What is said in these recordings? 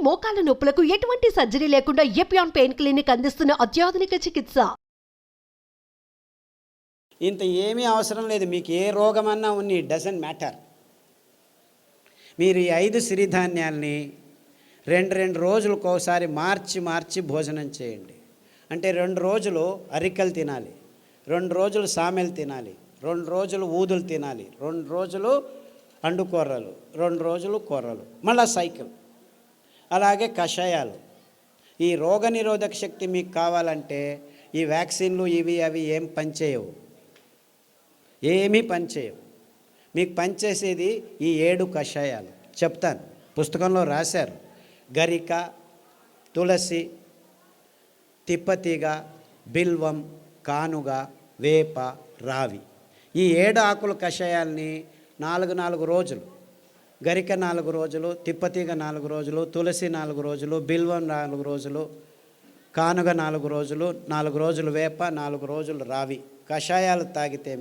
మోకాల నొప్పులకు ఎటువంటి సర్జరీ లేకుండా ఎపియాన్ పెయిన్ క్లినిక్ అందిస్తున్న అత్యాధునిక చికిత్స. ఇంత ఏమీ అవసరం లేదు. మీకు ఏ రోగమన్నా ఉన్ని డజంట్ మ్యాటర్. మీరు ఈ 5 సిరిధాన్యాల్ని రెండు రోజులకు ఒకసారి మార్చి భోజనం చేయండి. అంటే 2 రోజులు అరికలు తినాలి, 2 రోజులు సామెలు తినాలి, 2 రోజులు ఊదులు తినాలి, 2 రోజులు అండుకూరలు, 2 రోజులు కూరలు, మళ్ళా సైకిల్. అలాగే కషాయాలు. ఈ రోగనిరోధక శక్తి మీకు కావాలంటే ఈ వ్యాక్సిన్లు ఇవి అవి ఏం పనిచేయవు, ఏమీ పనిచేయవు. మీకు పనిచేసేది ఈ 7 కషాయాలు చెప్తాను, పుస్తకంలో రాశారు. గరిక, తులసి, తిప్పతీగ, బిల్వం, కానుగ, వేప, రావి. ఈ 7 ఆకుల కషాయాల్ని 4 రోజులు, గరిక 4 రోజులు, తిప్పతీగ 4 రోజులు, తులసి 4 రోజులు, బిల్వం 4 రోజులు, కానుగ 4 రోజులు, 4 రోజులు వేప, 4 రోజులు రావి కషాయాలు తాగితే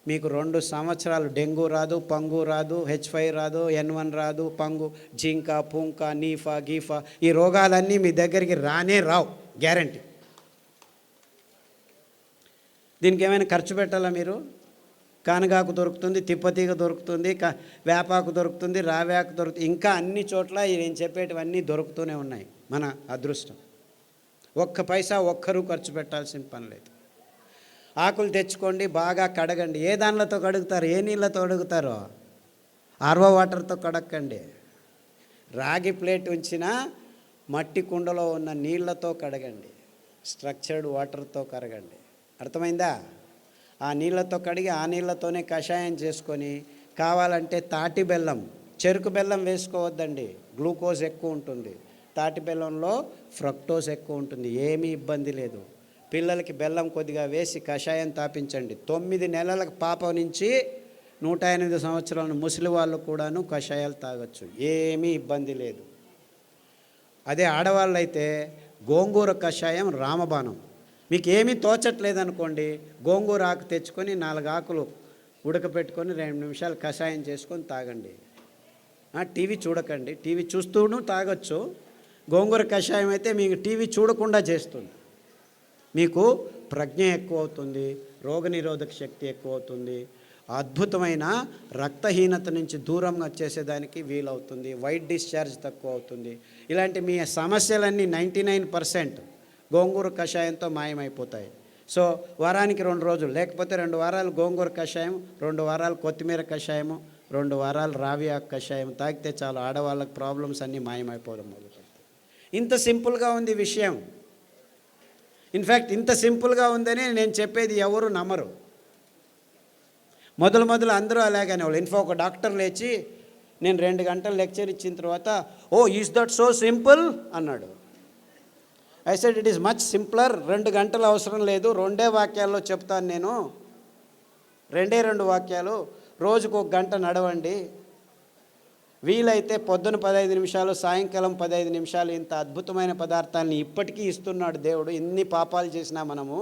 మీకు 2 సంవత్సరాలు డెంగ్యూ రాదు, పంగు రాదు, H5 రాదు, N1 రాదు, పంగు, జింక, పుంక, నీఫా, గీఫా, ఈ రోగాలన్నీ మీ దగ్గరికి రానే రావు, గ్యారంటీ. దీనికి ఏమైనా ఖర్చు పెట్టాలా మీరు? కానగాకు దొరుకుతుంది, తిప్పతీగ దొరుకుతుంది, వేపాకు దొరుకుతుంది, రావాకు దొరుకుతుంది, ఇంకా అన్ని చోట్ల నేను చెప్పేటివన్నీ దొరుకుతూనే ఉన్నాయి. మన అదృష్టం. ఒక్క పైసా ఒక్కరూ ఖర్చు పెట్టాల్సిన పని లేదు. ఆకులు తెచ్చుకోండి, బాగా కడగండి. ఏ దానిలతో కడుగుతారు? ఏ నీళ్ళతో కడుగుతారో? ఆర్వో వాటర్తో కడగండి. రాగి ప్లేట్ ఉంచిన మట్టి కుండలో ఉన్న నీళ్ళతో కడగండి, స్ట్రక్చర్డ్ వాటర్తో కడగండి. అర్థమైందా? ఆ నీళ్ళతో కడిగి ఆ నీళ్ళతోనే కషాయం చేసుకొని, కావాలంటే తాటి బెల్లం, చెరుకు బెల్లం వేసుకోవద్దండి, గ్లూకోజ్ ఎక్కువ ఉంటుంది. తాటి బెల్లంలో ఫ్రక్టోజ్ ఎక్కువ ఉంటుంది, ఏమీ ఇబ్బంది లేదు. పిల్లలకి బెల్లం కొద్దిగా వేసి కషాయం తాపించండి. 9 నెలల పాప నుంచి 108 సంవత్సరాల ముసలి వాళ్ళు కూడాను కషాయాలు తాగొచ్చు, ఏమీ ఇబ్బంది లేదు. అదే ఆడవాళ్ళు అయితే గోంగూర కషాయం రామబాణం. మీకు ఏమీ తోచట్లేదనుకోండి, గోంగూర ఆకు తెచ్చుకొని 4 ఆకులు ఉడకపెట్టుకొని 2 నిమిషాలు కషాయం చేసుకొని తాగండి. టీవీ చూడకండి, టీవీ చూస్తూను తాగొచ్చు. గోంగూర కషాయం అయితే మీకు టీవీ చూడకుండా చేస్తుంది. మీకు ప్రజ్ఞ ఎక్కువ అవుతుంది, రోగనిరోధక శక్తి ఎక్కువ అవుతుంది, అద్భుతమైన రక్తహీనత నుంచి దూరంగా చేసేదానికి వీలవుతుంది, వైట్ డిశ్చార్జ్ తక్కువ అవుతుంది. ఇలాంటి మీ సమస్యలన్నీ 99% గోంగూర కషాయంతో మాయమైపోతాయి. సో వారానికి 2 రోజులు, లేకపోతే 2 వారాలు గోంగూర కషాయం, 2 వారాలు కొత్తిమీర కషాయము, 2 వారాలు రావి ఆకు కషాయం తాగితే చాలు, ఆడవాళ్ళకి ప్రాబ్లమ్స్ అన్నీ మాయమైపోవడం మొదలుపెడతాయి. ఇంత సింపుల్గా ఉంది విషయం. ఇన్ఫ్యాక్ట్ ఇంత సింపుల్గా ఉందని నేను చెప్పేది ఎవరు నమ్మరు. మొదలు అందరూ అలాగనే వాళ్ళు. ఒక డాక్టర్ లేచి నేను 2 గంటలు లెక్చర్ ఇచ్చిన తర్వాత, ఓ ఈజ్ దట్ సో సింపుల్ అన్నాడు. I said it is much simpler. 2 గంటలు అవసరం లేదు, 2 వాక్యాల్లో చెప్తాను నేను. 2 వాక్యాలు. రోజుకు 1 గంట నడవండి, వీలైతే పొద్దున 15 నిమిషాలు, సాయంకాలం 15 నిమిషాలు. ఇంత అద్భుతమైన పదార్థాలని ఇప్పటికీ ఇస్తున్నాడు దేవుడు. ఎన్ని పాపాలు చేసినా మనము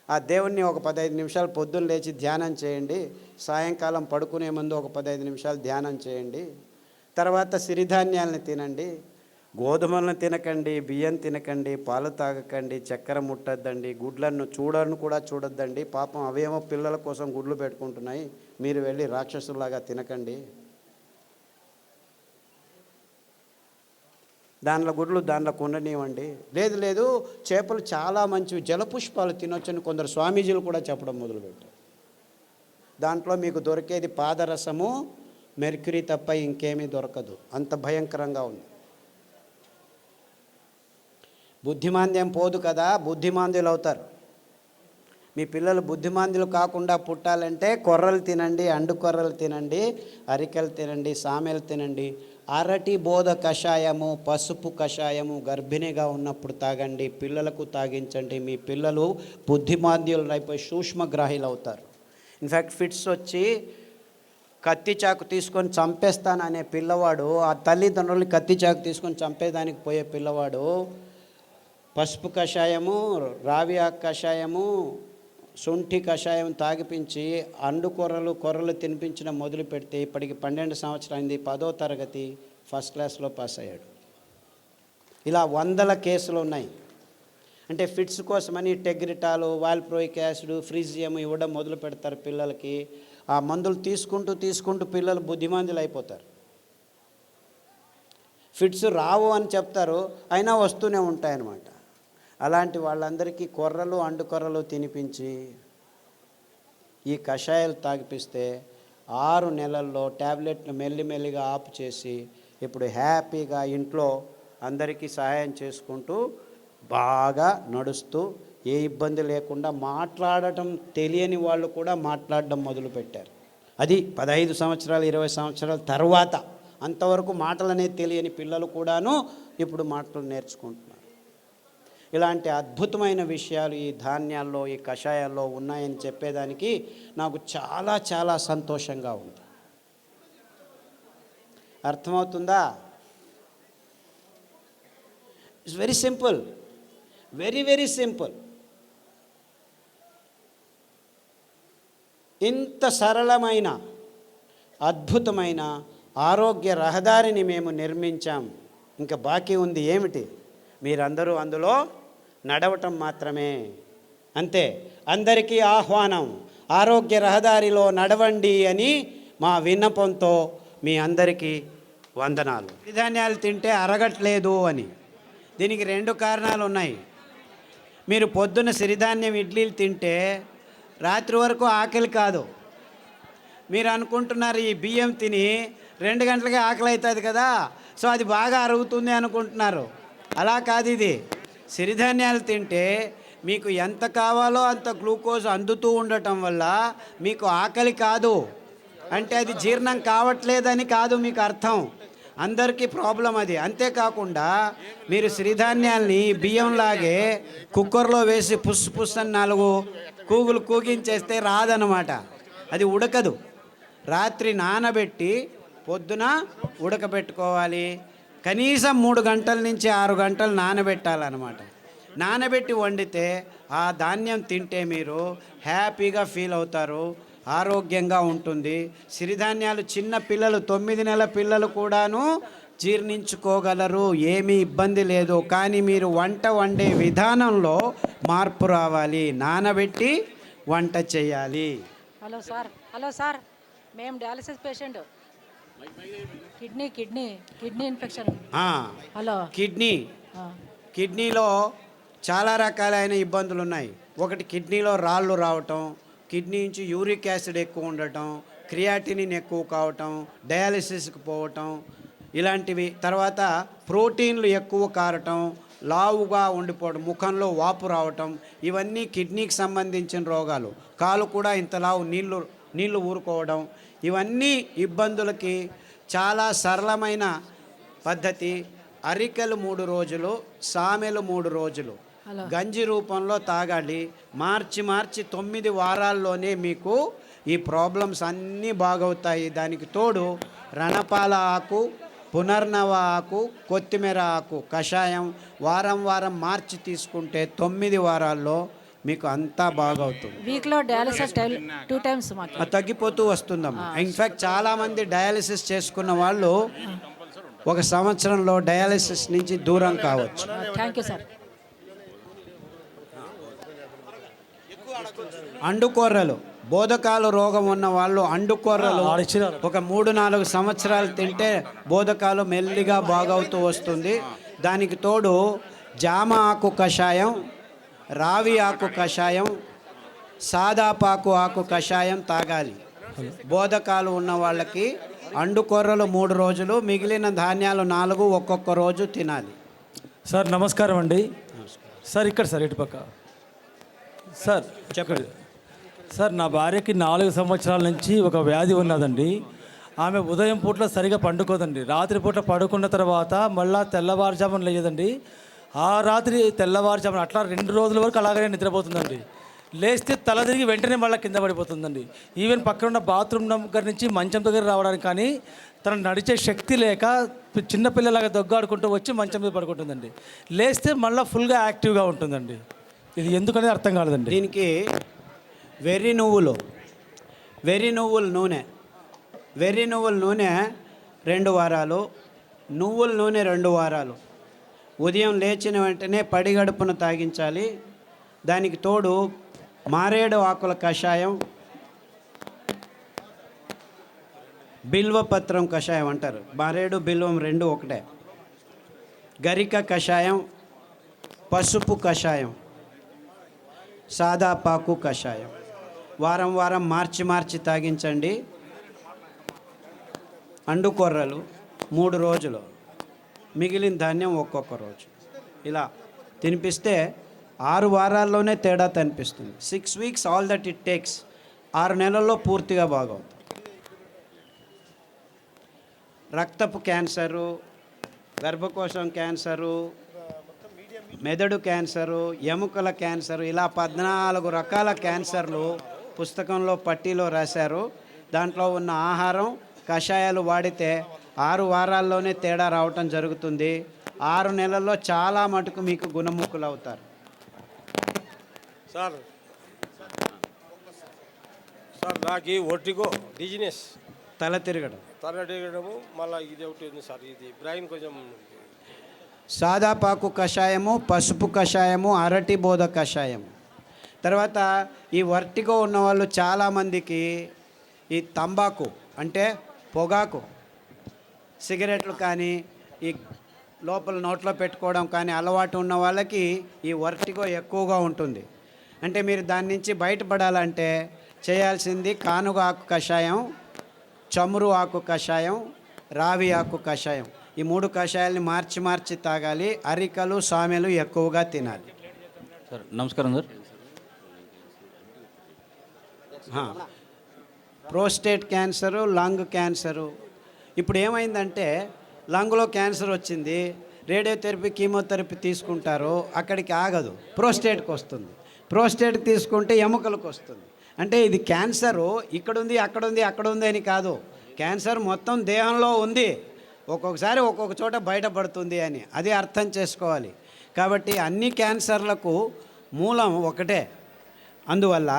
ఆ దేవుణ్ణి ఒక 15 నిమిషాలు పొద్దున్న లేచి ధ్యానం చేయండి, సాయంకాలం పడుకునే ముందు ఒక 15 నిమిషాలు ధ్యానం చేయండి. తర్వాత సిరిధాన్యాలని తినండి, గోధుమలను తినకండి, బియ్యం తినకండి, పాలు తాగకండి, చక్కెర ముట్టద్దండి, గుడ్లను కూడా చూడొద్దండి. పాపం అవేమో పిల్లల కోసం గుడ్లు పెట్టుకుంటున్నాయి, మీరు వెళ్ళి రాక్షసులాగా తినకండి. దానిలో గుడ్లు దానిలో ఉండనివ్వండి. లేదు చేపలు చాలా మంచివి, జలపుష్పాలు తినొచ్చని కొందరు స్వామీజీలు కూడా చెప్పడం మొదలుపెట్టారు. దాంట్లో మీకు దొరికేది పాదరసము, మెర్క్యూరీ తప్ప ఇంకేమీ దొరకదు, అంత భయంకరంగా ఉంది. బుద్ధిమాంద్యం పోదు కదా, బుద్ధిమాంద్యులు అవుతారు. మీ పిల్లలు బుద్ధిమాంద్యులు కాకుండా పుట్టాలంటే కొర్రలు తినండి, అండు కొర్రలు తినండి, అరికెలు తినండి, సామెలు తినండి. అరటి బోధ కషాయము, పసుపు కషాయము గర్భిణిగా ఉన్నప్పుడు తాగండి, పిల్లలకు తాగించండి. మీ పిల్లలు బుద్ధిమాంద్యులు అయిపోయి సూక్ష్మగ్రాహీలు అవుతారు. ఇన్ఫ్యాక్ట్ ఫిట్స్ వచ్చి కత్తి చాకు తీసుకొని చంపేస్తాననే పిల్లవాడు, ఆ తల్లిదండ్రులని కత్తి చాకు తీసుకొని చంపేదానికి పోయే పిల్లవాడు పసుపు కషాయము, రావి ఆకు కషాయము, శుంఠి కషాయం తాగిపించి అండు కొర్రలు తినిపించడం మొదలు పెడితే ఇప్పటికి 12 సంవత్సరాలు అయింది. 10వ తరగతి ఫస్ట్ క్లాస్లో పాస్ అయ్యాడు. ఇలా వందల కేసులు ఉన్నాయి. అంటే ఫిట్స్ కోసమని టెగ్రిటాలు, వాల్ప్రోయిక్ యాసిడ్, ఫ్రిజియం ఇవ్వడం మొదలు పెడతారు పిల్లలకి. ఆ మందులు తీసుకుంటూ పిల్లలు బుద్ధిమంతులు అయిపోతారు. ఫిట్స్ రావు అని చెప్తారు, అయినా వస్తూనే ఉంటాయన్నమాట. అలాంటి వాళ్ళందరికీ కొర్రలు అండుకొర్రలు తినిపించి ఈ కషాయాలు తాగిపిస్తే 6 నెలల్లో ట్యాబ్లెట్లు మెల్లిమెల్లిగా ఆపు చేసి ఇప్పుడు హ్యాపీగా ఇంట్లో అందరికీ సహాయం చేసుకుంటూ బాగా నడుస్తూ ఏ ఇబ్బంది లేకుండా మాట్లాడటం తెలియని వాళ్ళు కూడా మాట్లాడడం మొదలుపెట్టారు. అది 15 సంవత్సరాలు 20 సంవత్సరాల తర్వాత. అంతవరకు మాటలు అనేది తెలియని పిల్లలు కూడాను ఇప్పుడు మాటలు నేర్చుకుంటున్నారు. ఇలాంటి అద్భుతమైన విషయాలు ఈ ధాన్యాల్లో, ఈ కషాయాల్లో ఉన్నాయని చెప్పేదానికి నాకు చాలా చాలా సంతోషంగా ఉంది. అర్థమవుతుందా? It's very simple, very very simple. ఇంత సరళమైన అద్భుతమైన ఆరోగ్య రహదారిని మేము నిర్మించాం. ఇంకా బాకీ ఉంది ఏమిటి? మీరందరూ అందులో నడవటం మాత్రమే. అంతే. అందరికీ ఆహ్వానం, ఆరోగ్య రహదారిలో నడవండి అని మా విన్నపంతో మీ అందరికీ వందనాలు. సిరిధాన్యాలు తింటే అరగట్లేదు అని దీనికి 2 కారణాలు ఉన్నాయి. మీరు పొద్దున్న సిరిధాన్యం ఇడ్లీలు తింటే రాత్రి వరకు ఆకలి కాదు. మీరు అనుకుంటున్నారు ఈ బియ్యం తిని 2 గంటలకే ఆకలి అవుతుంది కదా, సో అది బాగా అరుగుతుంది అనుకుంటున్నారు. అలా కాదు. ఇది సిరిధాన్యాలు తింటే మీకు ఎంత కావాలో అంత గ్లూకోజ్ అందుతూ ఉండటం వల్ల మీకు ఆకలి కాదు. అంటే అది జీర్ణం కావట్లేదని కాదు మీకు అర్థం. అందరికీ ప్రాబ్లం అది. అంతేకాకుండా మీరు సిరిధాన్యాల్ని బియ్యంలాగే కుక్కర్లో వేసి పుస్ అని 4 కూగులు కూగించేస్తే రాదనమాట. అది ఉడకదు. రాత్రి నానబెట్టి పొద్దున ఉడకబెట్టుకోవాలి. కనీసం 3 గంటల నుంచి 6 గంటలు నానబెట్టాలన్నమాట. నానబెట్టి వండితే ఆ ధాన్యం తింటే మీరు హ్యాపీగా ఫీల్ అవుతారు, ఆరోగ్యంగా ఉంటుంది. సిరిధాన్యాలు చిన్న పిల్లలు 9 నెలల పిల్లలు కూడాను జీర్ణించుకోగలరు, ఏమీ ఇబ్బంది లేదు. కానీ మీరు వంట వండే విధానంలో మార్పు రావాలి. నానబెట్టి వంట చేయాలి. హలో సార్, మేము dialysis patient. Kidney infection. Hello, కిడ్నీలో చాలా రకాలైన ఇబ్బందులు ఉన్నాయి. ఒకటి కిడ్నీలో రాళ్ళు రావటం, కిడ్నీ నుంచి యూరిక్ యాసిడ్ ఎక్కువ ఉండటం, క్రియాటినిన్ ఎక్కువ కావటం, డయాలసిస్కి పోవటం ఇలాంటివి. తర్వాత ప్రోటీన్లు ఎక్కువ కారటం, లావుగా ఉండిపోవడం, ముఖంలో వాపు రావటం, ఇవన్నీ కిడ్నీకి సంబంధించిన రోగాలు. కాలు కూడా ఇంత లావు నీళ్లు ఊరుకోవడం, ఇవన్నీ ఇబ్బందులకి చాలా సరళమైన పద్ధతి. అరికెలు 3 రోజులు, సామెలు 3 రోజులు గంజి రూపంలో తాగాలి. మార్చి 9 వారాల్లోనే మీకు ఈ ప్రాబ్లమ్స్ అన్నీ బాగవుతాయి. దానికి తోడు రణపాల ఆకు, పునర్నవ ఆకు, కొత్తిమీర ఆకు కషాయం వారం మార్చి తీసుకుంటే 9 వారాల్లో మీకు అంతా బాగవుతుంది. వీక్లో డయాలసిస్ 2 టైమ్స్ తగ్గిపోతూ వస్తుందమ్మా. ఇన్ఫ్యాక్ట్ చాలామంది డయాలసిస్ చేసుకున్న వాళ్ళు 1 సంవత్సరంలో డయాలసిస్ నుంచి దూరం కావచ్చు. Thank you sir. అండుకొర్రలు, బోధకాలు రోగం ఉన్న వాళ్ళు అండుకొర్రలు ఒక 3-4 సంవత్సరాలు తింటే బోధకాలు మెల్లిగా బాగవుతూ వస్తుంది. దానికి తోడు జామ ఆకు కషాయం, రావి ఆకు కషాయం, సాదాపాకు ఆకు కషాయం తాగాలి. బోధకాలు ఉన్న వాళ్ళకి అండుకొర్రలు 3 రోజులు, మిగిలిన ధాన్యాలు 4 ఒక్కొక్క రోజు తినాలి. సార్ నమస్కారం అండి. సార్ ఇక్కడ సార్ ఇటుపక్క సార్ చెప్పండి సార్. నా భార్యకి 4 సంవత్సరాల నుంచి ఒక వ్యాధి ఉన్నదండి. ఆమె ఉదయం పూట్ల సరిగా పండుకోదండి. రాత్రి పూట్ల పడుకున్న తర్వాత మళ్ళీ తెల్లవారుజామున లేదండి. ఆ రాత్రి తెల్లవారుజామున అట్లా 2 రోజుల వరకు అలాగనే నిద్రపోతుందండి. లేస్తే తల తిరిగి వెంటనే మళ్ళీ కింద పడిపోతుందండి. ఈవెన్ పక్కన ఉన్న బాత్రూమ్ దగ్గర నుంచి మంచం దగ్గర రావడానికి కానీ తన నడిచే శక్తి లేక చిన్నపిల్లలాగా దొగ్గాడుకుంటూ వచ్చి మంచం మీద పడుకుంటుందండి. లేస్తే మళ్ళీ ఫుల్గా యాక్టివ్గా ఉంటుందండి. ఇది ఎందుకనేది అర్థం కాలేదండి. దీనికి వెర్రి నువ్వుల నూనె 2 వారాలు, నువ్వుల నూనె 2 వారాలు. ఉదయం లేచిన వెంటనే పడిగడుపున తాగించాలి. దానికి తోడు మారేడు ఆకుల కషాయం, బిల్వపత్రం కషాయం అంటారు. మారేడు బిల్వం 2 ఒకటే. గరిక కషాయం, పసుపు కషాయం, సాదాపాకు కషాయం. వారం వారం మార్చి తాగించండి. అండుకొర్రలు 3 రోజులు, మిగిలిన ధాన్యం ఒక్కొక్క రోజు. ఇలా తినిపిస్తే 6 వారాల్లోనే తేడా కనిపిస్తుంది. 6 weeks all that it takes. 6 నెలల్లో పూర్తిగా బాగవుతుంది. రక్తపు క్యాన్సరు, గర్భకోశం క్యాన్సరు, మెదడు క్యాన్సరు, ఎముకల క్యాన్సరు, ఇలా 14 రకాల క్యాన్సర్లు పుస్తకంలో పట్టీలో రాశారు. దాంట్లో ఉన్న ఆహారం, కషాయాలు వాడితే 6 వారాల్లోనే తేడా రావటం జరుగుతుంది. 6 నెలల్లో చాలా మటుకు మీకు గుణముఖులు అవుతారు. సార్ నాకు ఒట్టిగో డిజినెస్, తల తిరగడం, తిరగడము, మళ్ళీ ఇది ఒకటి ఉంది సార్, ఇది బ్రెయిన్ కొంచెం. సాదాపాకు కషాయము, పసుపు కషాయము, అరటి బోధ కషాయం. తర్వాత ఈ వర్టిగో ఉన్నవాళ్ళు చాలామందికి ఈ తంబాకు అంటే పొగాకు, సిగరెట్లు కానీ ఈ లోపల నోట్లో పెట్టుకోవడం కానీ అలవాటు ఉన్న వాళ్ళకి ఈ వర్టిగో ఎక్కువగా ఉంటుంది. అంటే మీరు దాని నుంచి బయటపడాలంటే చేయాల్సింది కానుగ ఆకు కషాయం, చమురు ఆకు కషాయం, రావి ఆకు కషాయం. ఈ 3 కషాయాలని మార్చి తాగాలి. అరికలు, సామెలు ఎక్కువగా తినాలి. సార్ నమస్కారం sir. Prostate cancer, lung cancer. ఇప్పుడు ఏమైందంటే లంగ్లో క్యాన్సర్ వచ్చింది, రేడియోథెరపీ, కీమోథెరపీ తీసుకుంటారు, అక్కడికి ఆగదు, ప్రోస్టేట్కి వస్తుంది. ప్రోస్టేట్ తీసుకుంటే ఎముకలకు వస్తుంది. అంటే ఇది క్యాన్సరు ఇక్కడుంది, అక్కడుంది అని కాదు. క్యాన్సర్ మొత్తం దేహంలో ఉంది, ఒక్కొక్కసారి ఒక్కొక్క చోట బయటపడుతుంది అని అది అర్థం చేసుకోవాలి. కాబట్టి అన్ని క్యాన్సర్లకు మూలం ఒకటే. అందువల్ల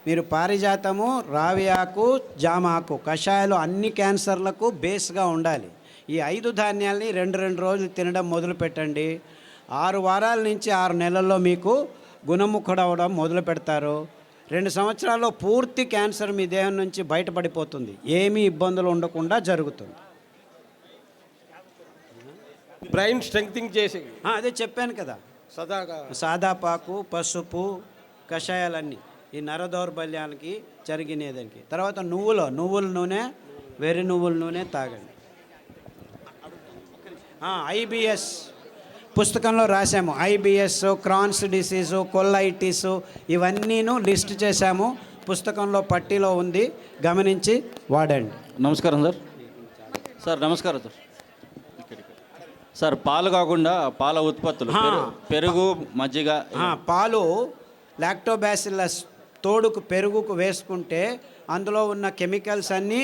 మీరు పారిజాతము, రావి ఆకు, జామ ఆకు కషాయాలు అన్ని క్యాన్సర్లకు బేస్గా ఉండాలి. ఈ 5 ధాన్యాల్ని 2 రోజులు తినడం మొదలు పెట్టండి. 6 వారాల నుంచి 6 నెలల్లో మీకు గుణముఖుడవడం మొదలు పెడతారు. 2 సంవత్సరాల్లో పూర్తి క్యాన్సర్ మీ దేహం నుంచి బయటపడిపోతుంది. ఏమీ ఇబ్బందులు ఉండకుండా జరుగుతుంది. బ్రెయిన్ స్ట్రెంగ్తింగ్ చేసి అదే చెప్పాను కదా, సదాగా సాదాపాకు, పసుపు కషాయాలన్నీ ఈ నర దౌర్బల్యానికి జరిగినదానికి. తర్వాత నువ్వుల నూనె, వెర్రి నువ్వుల నూనె తాగండి. IBS పుస్తకంలో రాసాము. IBS, క్రాన్స్ డిసీజు, కొల్లైటిస్ ఇవన్నీను లిస్ట్ చేశాము. పుస్తకంలో పట్టీలో ఉంది, గమనించి వాడండి. నమస్కారం సార్. సార్ నమస్కారం సార్. సార్ పాలు కాకుండా పాల ఉత్పత్తులు, పెరుగు, మజ్జిగ. పాలు లాక్టోబాసిల్లస్ తోడుకు పెరుగుకు వేసుకుంటే అందులో ఉన్న కెమికల్స్ అన్నీ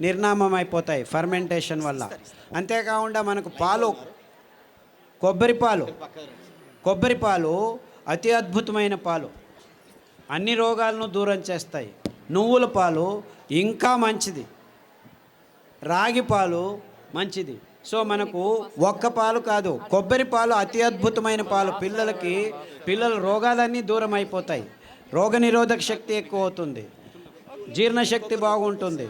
నిర్నామం అయిపోతాయి ఫర్మెంటేషన్ వల్ల. అంతేకాకుండా మనకు పాలు, కొబ్బరి పాలు అతి అద్భుతమైన పాలు, అన్ని రోగాలను దూరం చేస్తాయి. నువ్వుల పాలు ఇంకా మంచిది, రాగి పాలు మంచిది. సో మనకు ఒక్క పాలు కాదు, కొబ్బరి పాలు అతి అద్భుతమైన పాలు. పిల్లల రోగాలన్నీ దూరం అయిపోతాయి, రోగనిరోధక శక్తి ఎక్కువ అవుతుంది, జీర్ణశక్తి బాగుంటుంది,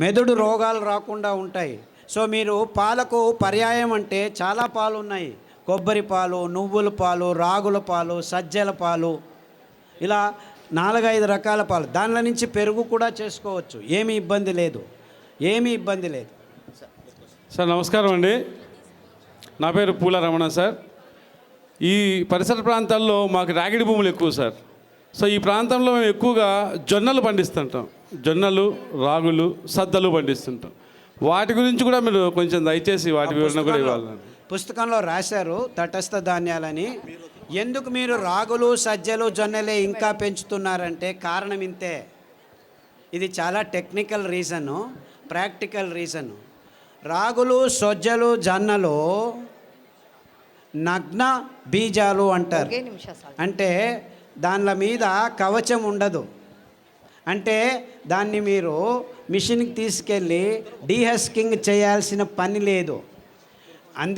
మెదడు రోగాలు రాకుండా ఉంటాయి. సో మీరు పాలకు పర్యాయం అంటే చాలా పాలు ఉన్నాయి. కొబ్బరి పాలు, నువ్వుల పాలు, రాగుల పాలు, సజ్జల పాలు, ఇలా 4-5 రకాల పాలు. దానిలో నుంచి పెరుగు కూడా చేసుకోవచ్చు, ఏమీ ఇబ్బంది లేదు. సార్ నమస్కారం అండి. నా పేరు పూల రమణ సార్. ఈ పరిసర ప్రాంతాల్లో మాకు రాగిడి భూములు ఎక్కువ సార్. సో ఈ ప్రాంతంలో మేము ఎక్కువగా జొన్నలు పండిస్తుంటాం. జొన్నలు, రాగులు, సద్దలు పండిస్తుంటాం. వాటి గురించి కూడా మీరు కొంచెం దయచేసి వాటి వివరణ కూడా ఇవ్వాలి. పుస్తకంలో రాశారు తటస్థ ధాన్యాలని. ఎందుకు మీరు రాగులు, సజ్జలు, జొన్నలే ఇంకా పెంచుతున్నారంటే కారణం ఇంతే. ఇది చాలా టెక్నికల్ రీజను, ప్రాక్టికల్ రీజను. రాగులు, సజ్జలు, జొన్నలు నగ్న బీజాలు అంటారు. అంటే దానిల మీద కవచం ఉండదు. అంటే దాన్ని మీరు మిషన్కి తీసుకెళ్ళి డీహస్కింగ్ చేయాల్సిన పని లేదు. అందుకే